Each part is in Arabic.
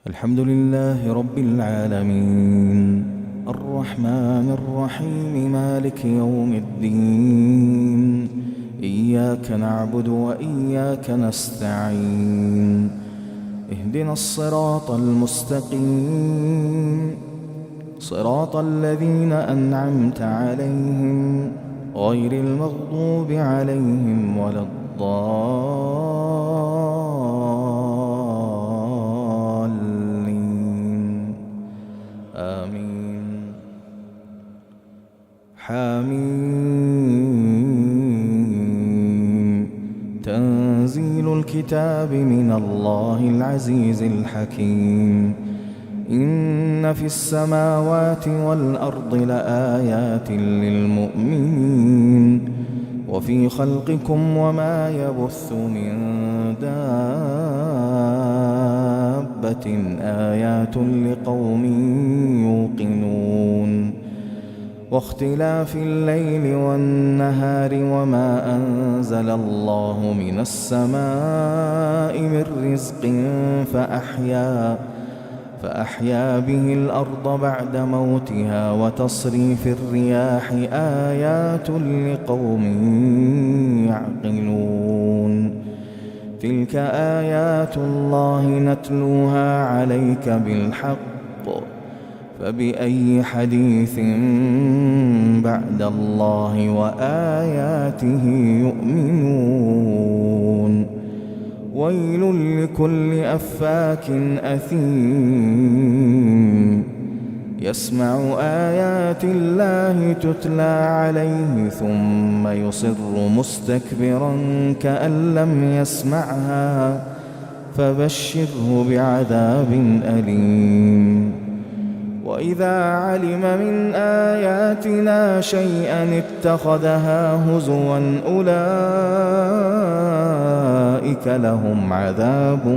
الحمد لله رب العالمين الرحمن الرحيم مالك يوم الدين إياك نعبد وإياك نستعين اهدنا الصراط المستقيم صراط الذين أنعمت عليهم غير المغضوب عليهم ولا الضالين آمين. حميم. تنزيل الكتاب من الله العزيز الحكيم. إن في السماوات والأرض لآيات للمؤمنين وفي خلقكم وما يبث من دابة آيات لقوم يوقنون واختلاف الليل والنهار وما أنزل الله من السماء من رزق فأحيا به الأرض بعد موتها وتصريف الرياح آيات لقوم يعقلون تلك آيات الله نتلوها عليك بالحق فبأي حديث بعد الله وآياته يؤمنون ويل لكل أفاك أثيم يسمع آيات الله تتلى عليه ثم يصر مستكبرا كأن لم يسمعها فبشره بعذاب أليم وإذا علم من آياتنا شيئا اتخذها هزوا أولئك لهم عذاب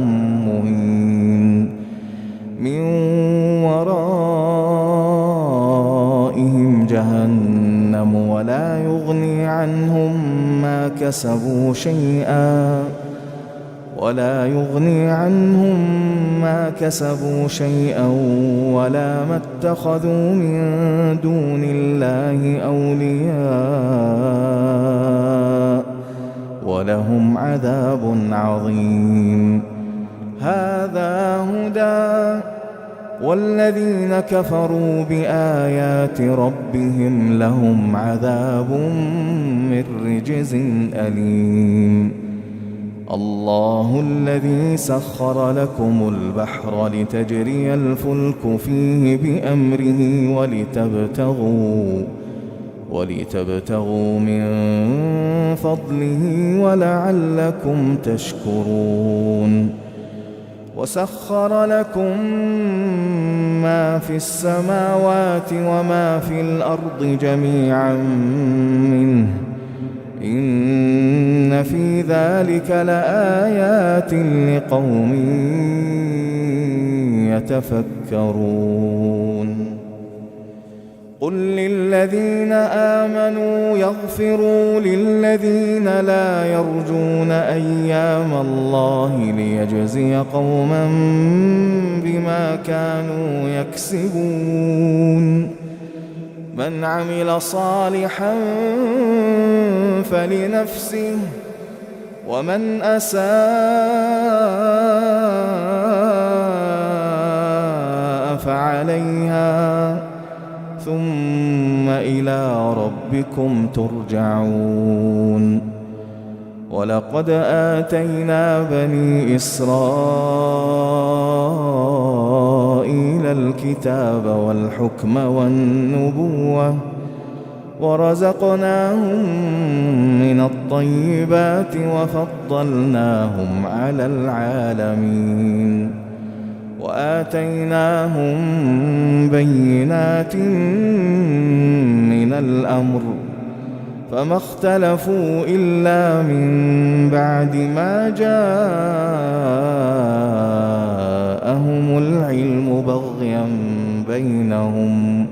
مهين من ورائهم جهنم ولا يغني عنهم ما كسبوا شيئا ولا ما اتخذوا من دون الله أولياء ولهم عذاب عظيم. هذا هدى والذين كفروا بآيات ربهم لهم عذاب من رجز أليم. الله الذي سخر لكم البحر لتجري الفلك فيه بأمره ولتبتغوا من فضله ولعلكم تشكرون وسخر لكم ما في السماوات وما في الأرض جميعا منه إن في ذلك لآيات لقوم يتفكرون. قل للذين آمنوا يغفروا للذين لا يرجون أيام الله ليجزي قوما بما كانوا يكسبون. من عمل صالحا فلنفسه ومن أساء فعليها ثم إلى ربكم ترجعون. ولقد آتينا بني إسرائيل الكتاب والحكم والنبوة ورزقناهم من الطيبات وفضلناهم على العالمين وآتيناهم بينات من الأمر فما اختلفوا إلا من بعد ما جاءهم العلم بغيا بينهم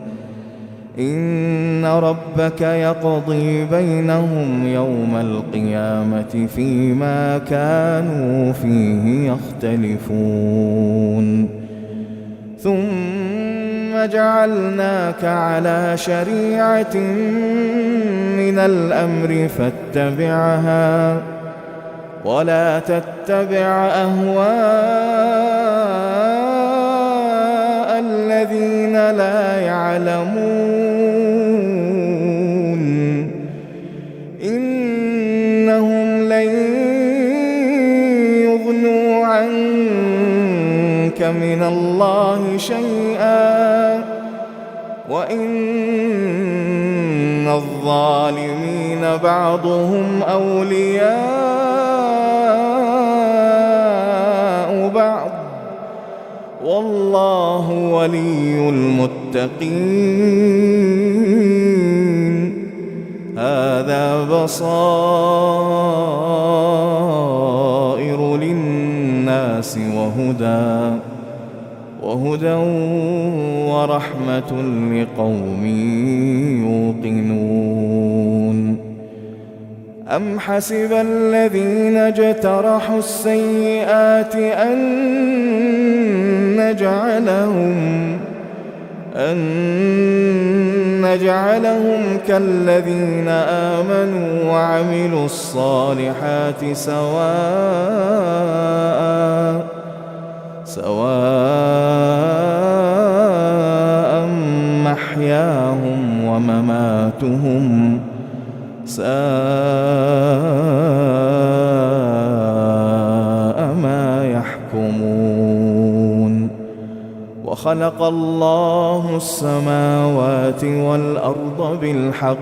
إن ربك يقضي بينهم يوم القيامة فيما كانوا فيه يختلفون ثم جعلناك على شريعة من الأمر فاتبعها ولا تتبع أهواء الذين لا يعلمون إنهم لن يغنوا عنك من الله شيئا وإن الظالمين بعضهم أولياء بعض والله ولي المتقين هذا بصائر للناس وهدى ورحمة لقوم يوقنون أم حسب الذين اجترحوا السيئات أن نجعلهم كالذين آمنوا وعملوا الصالحات سواء محياهم ومماتهم ساء ما يحكمون وخلق الله السماوات والأرض بالحق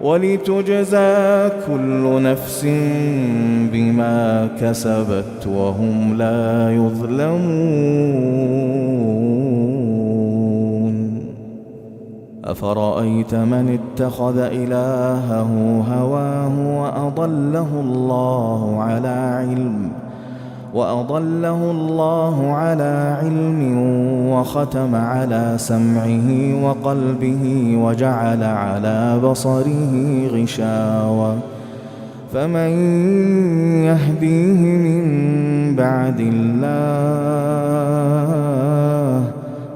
ولتجزى كل نفس بما كسبت وهم لا يظلمون أفرأيت من اتخذ إلهه هواه وأضله الله على علم وختم على سمعه وقلبه وجعل على بصره غشاوة فمن يهديه من بعد الله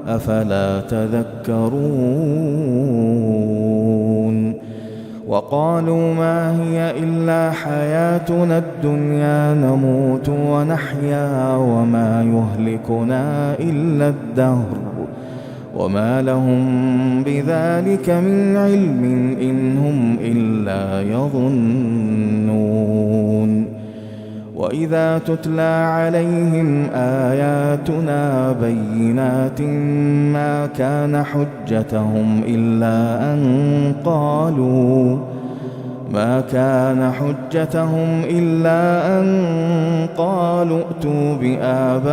أفلا تذكرون وقالوا ما هي إلا حياتنا الدنيا نموت ونحيا وما يهلكنا إلا الدهر وما لهم بذلك من علم إن هم إلا يظنون وإذا تتلى عليهم آياتنا بينات ما كان حجتهم إلا أن قالوا ائتوا بآبائنا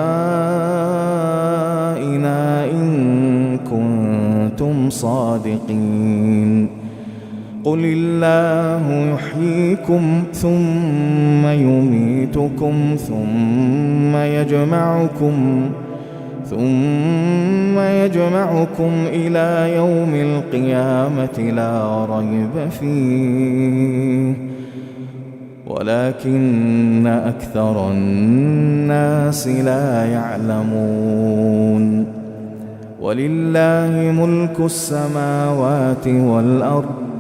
إن كنتم صادقين قل الله يحييكم ثم يميتكم ثم يجمعكم إلى يوم القيامة لا ريب فيه ولكن أكثر الناس لا يعلمون ولله ملك السماوات والأرض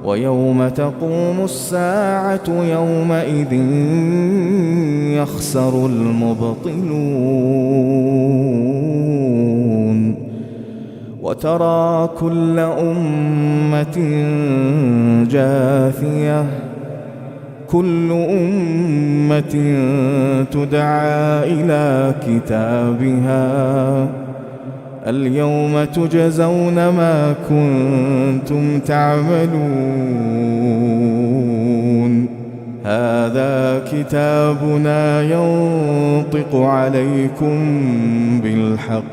ويوم تقوم الساعة يومئذ يخسر المبطلون وترى كل أمة جاثية كل أمة تدعى إلى كتابها اليوم تجزون ما كنتم تعملون هذا كتابنا ينطق عليكم بالحق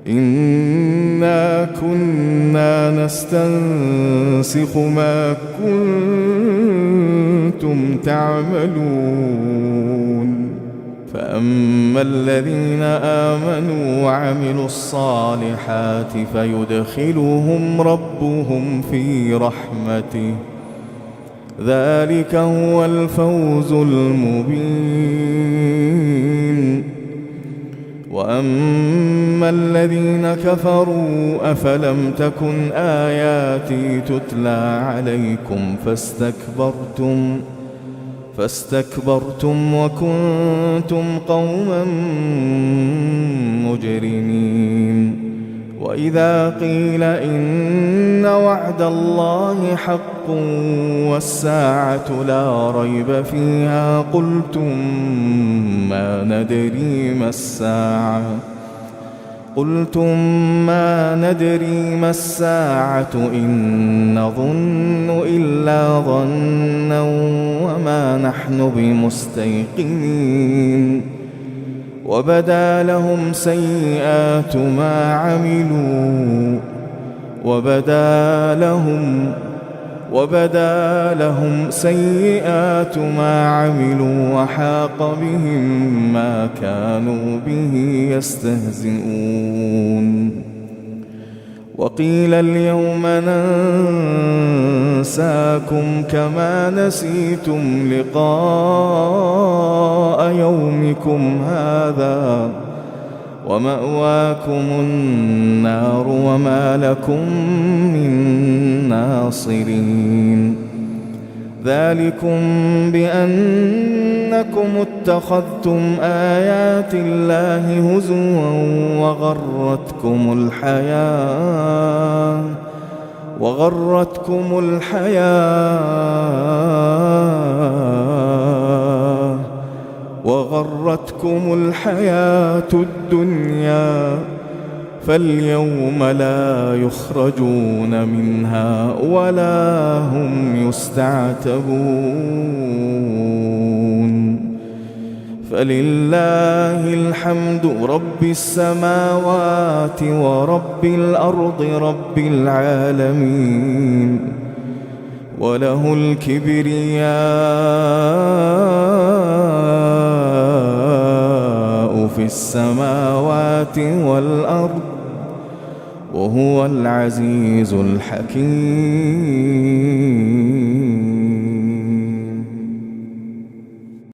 إنا كنا نستنسخ ما كنتم تعملون فأما الذين آمنوا وعملوا الصالحات فيدخلهم ربهم في رحمته ذلك هو الفوز المبين وأما الذين كفروا أفلم تكن آياتي تتلى عليكم فاستكبرتم وكنتم قوما مجرمين. وإذا قيل إن وعد الله حق والساعة لا ريب فيها قلتم ما ندري ما الساعة إن نظن إلا ظنا وما نحن بمستيقنين. وبدا لهم سيئات ما عملوا وحاق بهم ما كانوا به يستهزئون. وقيل اليوم ننساكم كما نسيتم لقاء يومكم هذا ومأواكم النار وما لكم من ناصرين. ذلكم بأنكم اتخذتم آيات الله هزوا وغرتكم الحياة الدنيا فاليوم لا يخرجون منها ولا هم يستعتبون. فلله الحمد رب السماوات ورب الأرض رب العالمين وله الكبرياء في السماوات والأرض وهو العزيز الحكيم.